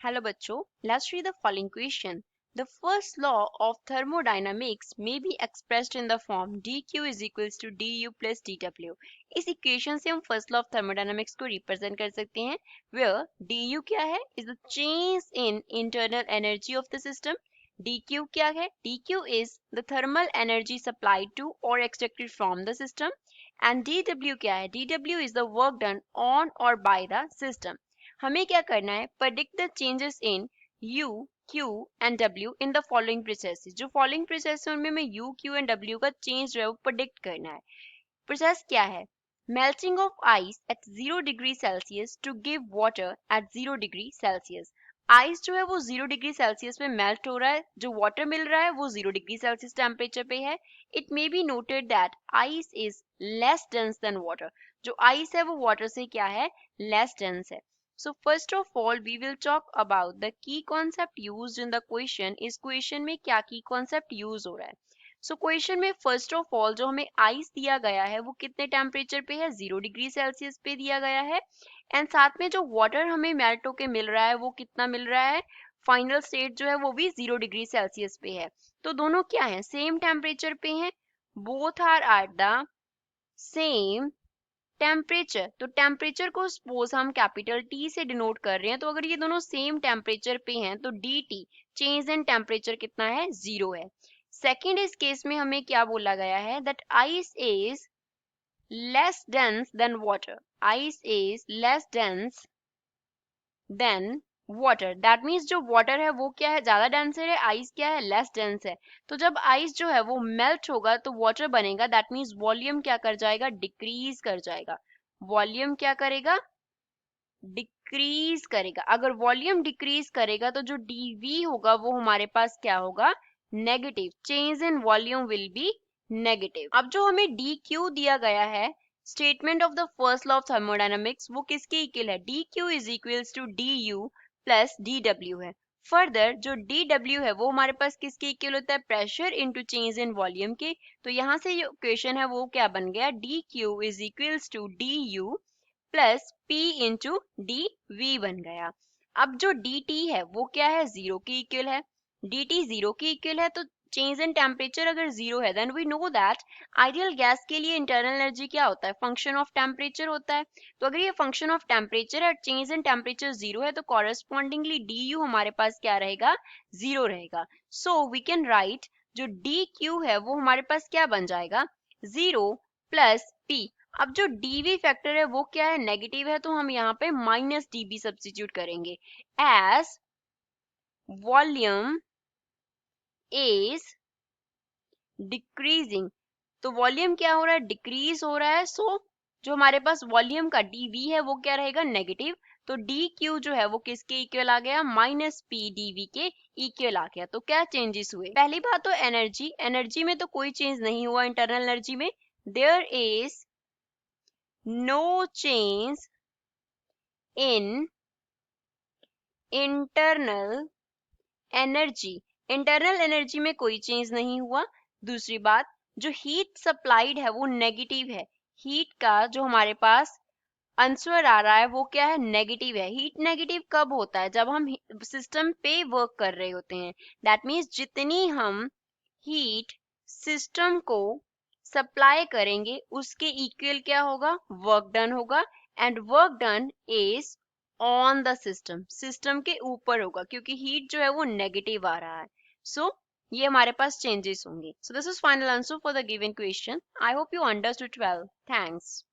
Hello बच्चों, let's read the following question. The first law of thermodynamics may be expressed in the form dq is equals to du plus dw. इस equation से हम first law of thermodynamics को represent कर सकते हैं where du क्या है is the change in internal energy of the system. dq क्या है? dq is the thermal energy supplied to or extracted from the system. And dw क्या है? dw is the work done on or by the system. हमें क्या करना है? predict the changes in u, q and w in the following processes. जो following process है उनमें मैं u, q and w का change जो है वो predict करना है. Process क्या है? Melting of ice at 0 degree Celsius to give water at 0 degree Celsius. Ice जो है वो 0 डिग्री सेल्सियस में मेल्ट हो रहा है, जो वाटर मिल रहा है वो 0 डिग्री सेल्सियस टेम्परेचर पे है. It may be noted that ice is less dense then water. जो आइस है वो वाटर से क्या है? लेस डेंस है. So first of all, we will talk about the key concept used in the question. इस question में क्या key concept use हो रहा है? So question में first of all जो हमें आइस दिया गया है वो कितने टेम्परेचर पे है? 0 डिग्री सेल्सियस पे दिया गया है. एंड साथ में जो वाटर हमें मेल्ट होके मिल रहा है वो कितना मिल रहा है? फाइनल स्टेट जो है वो भी 0 डिग्री सेल्सियस पे है. तो दोनों क्या है? सेम टेम्परेचर पे हैं. Both are at the same temperature. तो टेम्परेचर को सपोज हम कैपिटल टी से डिनोट कर रहे हैं, तो अगर ये दोनों सेम टेम्परेचर पे हैं तो D T change in temperature कितना है? 0 है. सेकेंड इस केस में हमें क्या बोला गया है? That ice is less dense then water. Ice is less dense then water. That means जो वाटर है वो क्या है? ज्यादा डेंसर है. आइस क्या है? लेस डेंस है. तो जब आइस जो है वो मेल्ट होगा तो वाटर बनेगा. दैट मीन्स वॉल्यूम क्या कर जाएगा? डिक्रीज कर जाएगा. वॉल्यूम क्या करेगा? डिक्रीज करेगा. अगर वॉल्यूम डिक्रीज करेगा तो जो dv होगा वो हमारे पास क्या होगा? Negative. Change in volume will be negative. अब जो हमें dq दिया गया है, statement of the first law of thermodynamics, वो किसके इक्वल है? dq is equals to du plus dw है. फर्दर जो dw है वो हमारे पास किसके इक्वल होता है? Pressure into change in volume के. तो यहाँ से जो इक्वेशन है वो क्या बन गया? dq is equals to du plus p into D V बन गया. अब जो dt है वो क्या है? 0 के इक्वल है. dt 0 के इक्वल है तो चेंज इन टेम्परेचर अगर 0 है then we know that ideal gas के लिए इंटरनल एनर्जी क्या होता है? फंक्शन ऑफ टेम्परेचर होता है. तो अगर ये फंक्शन ऑफ टेम्परेचर है, चेंज इन टेम्परेचर 0 है, तो कॉरेस्पॉन्डिंगली du हमारे पास क्या रहेगा? 0 रहेगा. सो वी कैन राइट जो dq है वो हमारे पास क्या बन जाएगा? 0 प्लस p. अब जो dv फैक्टर है वो क्या है? नेगेटिव है, तो हम यहाँ पे माइनस db सब्स्टिट्यूट करेंगे. As volume is decreasing. तो वॉल्यूम क्या हो रहा है? डिक्रीज हो रहा है. सो जो हमारे पास वॉल्यूम का dv है वो क्या रहेगा? नेगेटिव. तो dq जो है वो किसके इक्वल आ गया? माइनस p dv के इक्वल आ गया. तो क्या चेंजेस हुए? पहली बात तो एनर्जी. एनर्जी में तो कोई चेंज नहीं हुआ. इंटरनल एनर्जी में there is no change in internal energy. Internal energy में कोई चेंज नहीं हुआ. दूसरी बात, जो हीट सप्लाइड है वो नेगेटिव है. हीट का जो हमारे पास आंसर आ रहा है वो क्या है? नेगेटिव है. हीट नेगेटिव कब होता है? जब हम सिस्टम पे वर्क कर रहे होते हैं. दैट मीन्स जितनी हम हीट सिस्टम को सप्लाई करेंगे उसके इक्वल क्या होगा? वर्क डन होगा. And work done is on the system. System के ऊपर होगा क्योंकि हीट जो है वो नेगेटिव आ रहा है. सो ये हमारे पास चेंजेस होंगे. So this is final answer for the given question. I hope you understood well. Thanks.